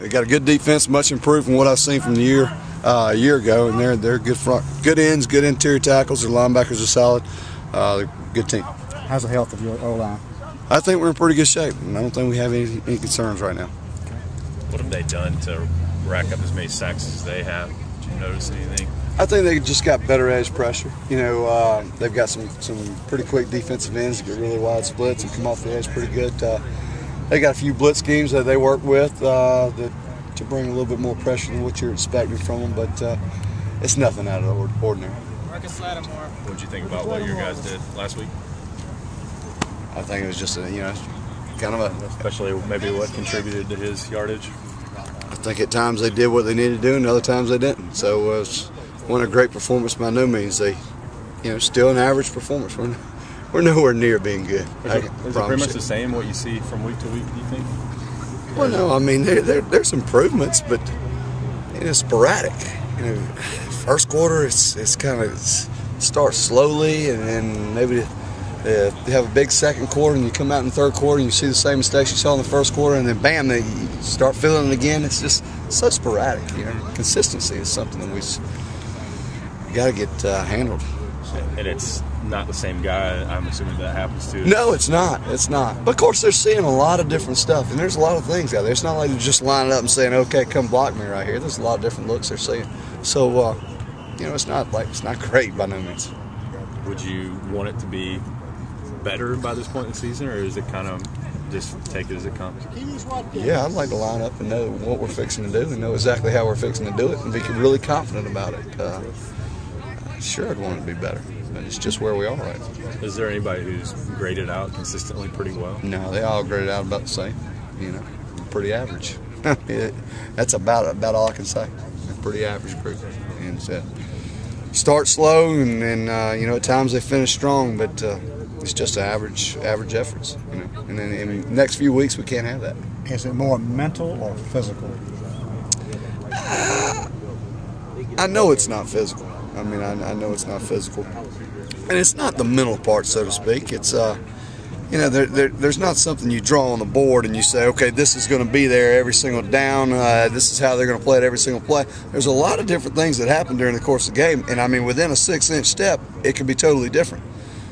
They got a good defense, much improved from what I've seen from the a year ago, and they're good ends, good interior tackles. Their linebackers are solid. They're a good team. How's the health of your O-line? I think we're in pretty good shape, and I don't think we have any concerns right now. What have they done to rack up as many sacks as they have? Did you notice anything? I think they just got better edge pressure. You know, they've got some pretty quick defensive ends that get really wide splits and come off the edge pretty good. They got a few blitz schemes that they work with to bring a little bit more pressure than what you're expecting from them, but it's nothing out of the ordinary. What did you think about what your guys did last week? I think it was just kind of a... Especially maybe what contributed to his yardage? I think at times they did what they needed to do, and other times they didn't. So it was one a great performance by no means. They, still an average performance. We're nowhere near being good. Is it pretty much the same what you see from week to week, do you think? Well, no, I mean there's improvements, but it's sporadic. First quarter it's kind of starts slowly, and then maybe you have a big second quarter, and you come out in the third quarter and you see the same mistakes you saw in the first quarter, and then bam, you start feeling it again. It's just so sporadic. Consistency is something that we got to get handled. And it's not the same guy. I'm assuming that happens too. No, it's not. It's not. But of course, they're seeing a lot of different stuff, and there's a lot of things out there. It's not like they're just lining up and saying, "Okay, come block me right here." There's a lot of different looks they're seeing. So, it's not great by no means. Would you want it to be better by this point in the season, or is it kind of just take it as it comes? Yeah, I'd like to line up and know what we're fixing to do and know exactly how we're fixing to do it and be really confident about it. Sure, I'd want it to be better, but it's just where we are right now. Is there anybody who's graded out consistently pretty well? No, they all graded out about the same. Pretty average. That's about all I can say. A pretty average group. And start slow, and then at times they finish strong, but it's just average efforts. And then in the next few weeks we can't have that. Is it more mental or physical? I know it's not physical. I mean, I know it's not physical, and it's not the mental part, so to speak. It's there's not something you draw on the board and you say, okay, this is going to be there every single down. This is how they're going to play it every single play. There's a lot of different things that happen during the course of the game, and I mean, within a 6-inch step, it can be totally different.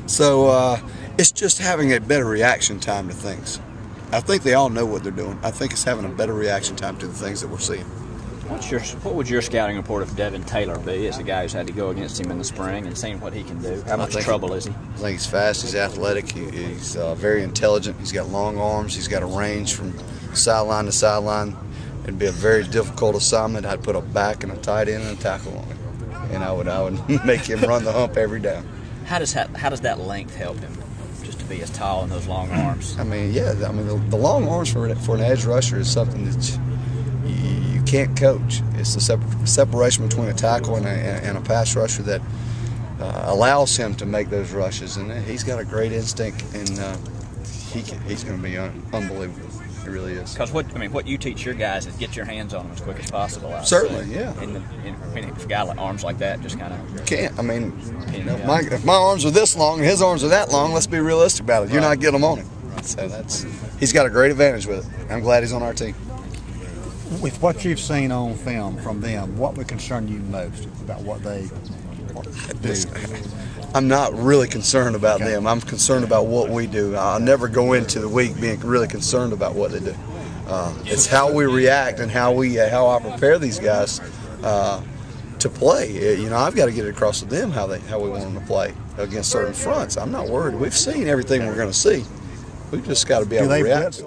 So it's just having a better reaction time to things. I think they all know what they're doing. I think it's having a better reaction time to the things that we're seeing. What would your scouting report of Devin Taylor be as a guy who's had to go against him in the spring and seeing what he can do? How much trouble is he? I think he's fast, he's athletic, he's very intelligent, he's got long arms, he's got a range from sideline to sideline. It'd be a very difficult assignment. I'd put a back and a tight end and a tackle on him, and I would make him run the hump every down. How does that length help him, just to be as tall and those long arms? I mean, the long arms for an edge rusher is something that you can't coach. It's the separation between a tackle and a pass rusher that allows him to make those rushes, and he's got a great instinct, and he's going to be unbelievable. He really is. Because what you teach your guys is get your hands on them as quick as possible. Certainly, yeah. And if a guy with arms like that, just kind of you can't. I mean, if my arms are this long and his arms are that long, let's be realistic about it. You're not getting them on him. So he's got a great advantage with it. I'm glad he's on our team. With what you've seen on film from them, what would concern you most about what they do? I'm not really concerned about them. I'm concerned about what we do. I'll never go into the week being really concerned about what they do. It's how we react and how I prepare these guys to play. I've got to get it across to them how we want them to play against certain fronts. I'm not worried. We've seen everything we're going to see. We've just got to be able to react.